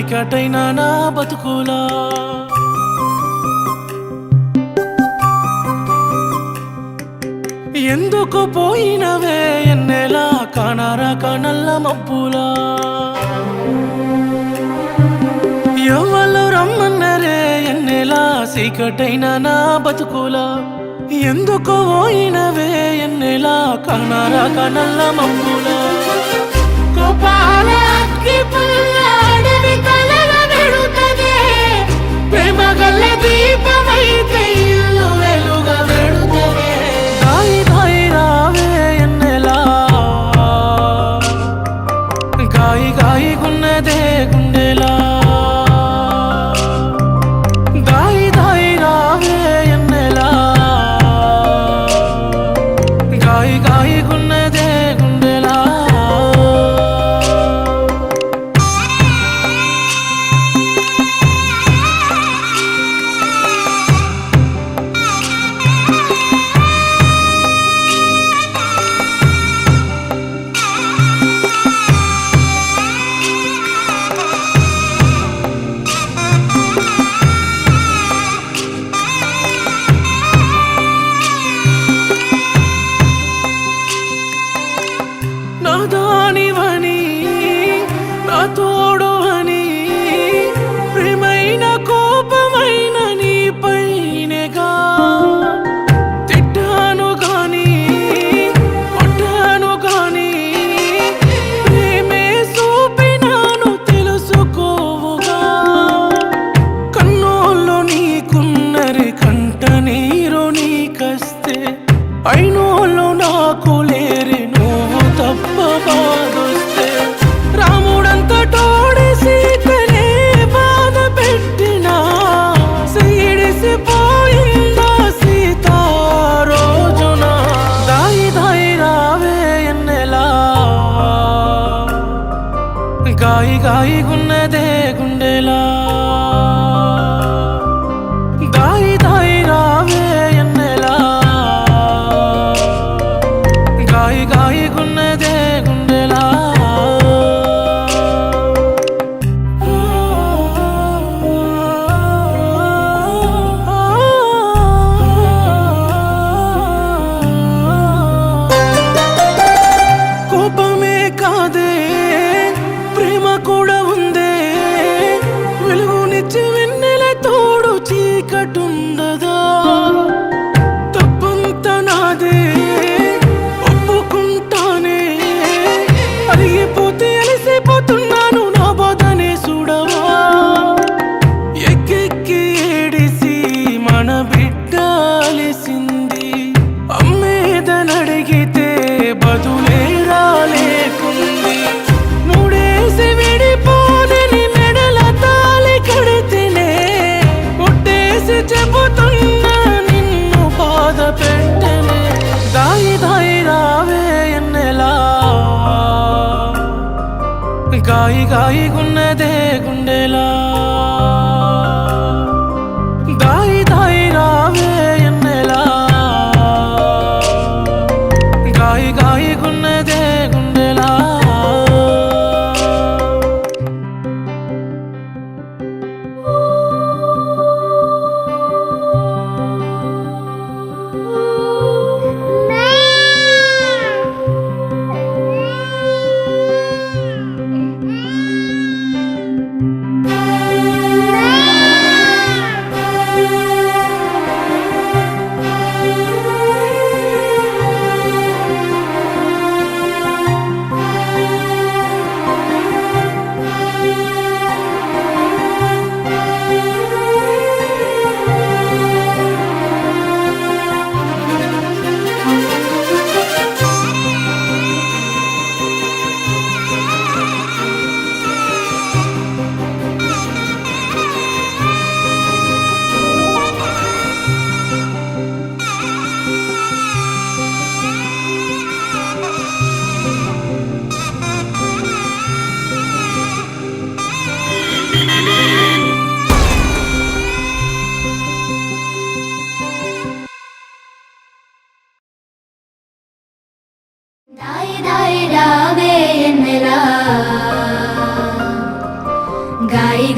చీకటైనా నా బతుకులా ఎందుకు పోయినవే ఎన్నెలా కానారా కనల్ల మబ్బులా ఎవరు రమ్మన్నరే ఎన్నెలా చీకటైనా నా బతుకులా ఎందుకు పోయినవే ఎన్నెలా కానారా కనల్ల మబ్బులా గోపాల అగ్గి పుల్ల అడవి కలల వెడుతదే ప్రేమ గల్ల దీపమైతే ఇల్లు వెలుగ వెడుతదే దాయి దాయి రావే ఎన్నెలా గాయి గాయి గున్నదే గుండెలా దాయి దాయి రావే ఎన్నెలా గాయి గాయి గున్నదే గుండెలా నా దానివని నా తోడువని ప్రేమైన కోపమైన నీ పైనగా తిట్టాను గాని కొట్టాను గాని ప్రేమే చూపినాను తెలుసుకోవుగా కన్నోళ్ళు నీకున్నరి కంట నీరు నీకస్తే అయినోళ్ళు నాకు లేరి నువ్వు తప్ప బాధొస్తే రాముడంత తోడి సీతనే బాధ పెట్టినా సీడిసిపోయిందా సీత రోజున దాయి దాయి రావే ఎన్నెలా గాయి గాయి గున్నదే గుండెలా దాయి దాయి రావే ఎన్నెలా గాయి గాయి గున్నదే గుండెలా కోపమే కాదే ప్రేమ కూడా ఉందే వెలుగునిచ్చి వెన్నెల తోడు చీకటుండదా తప్పంత నాదే ఒప్పుకుంటానే అరిగిపోతే అలసిపోతున్నాను నా బాధనే చూడవా ఎక్కెక్కి ఏడిసి మన బిడ్డ అలిసింది అమ్మేదనడిగితే బదులే రాలేకుంది మూడేసి విడిపోదని మెడల తాళి కడితేనే కొట్టేసి చెబుతున్నా నిన్ను బాధ పెట్టనే దాయి దాయి రావే ఎన్నెలా గాయి గాయి గున్నదే గుండెలా దాయి దాయి రావే ఎన్నెలా గాయి గాయి గున్నదే గుండెలా నా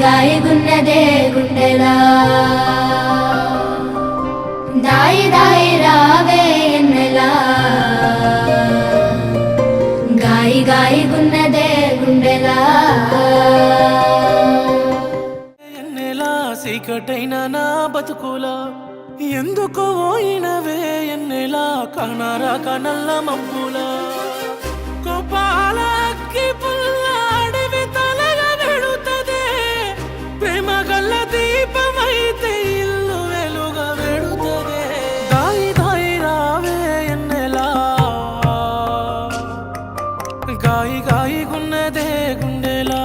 గాయగున్నదే గుండెలా దాయి దాయి రావే ఎన్నెలా గాయగున్నదే గుండెలా ఎన్నెలా సీకటైన నా బతుకులా ఎందుకో పోయినవే ఎన్నెలా కనరా కనల్ల మబ్బులా కోపాల అగ్గి పుల్ల అడవి తలగా వెడుతదే ప్రేమ గల్ల దీపమైతే ఇల్లు వెలుగా వెడుతదే దాయి దాయి రావే ఎన్నెలా గాయగున్నదే గుండెలా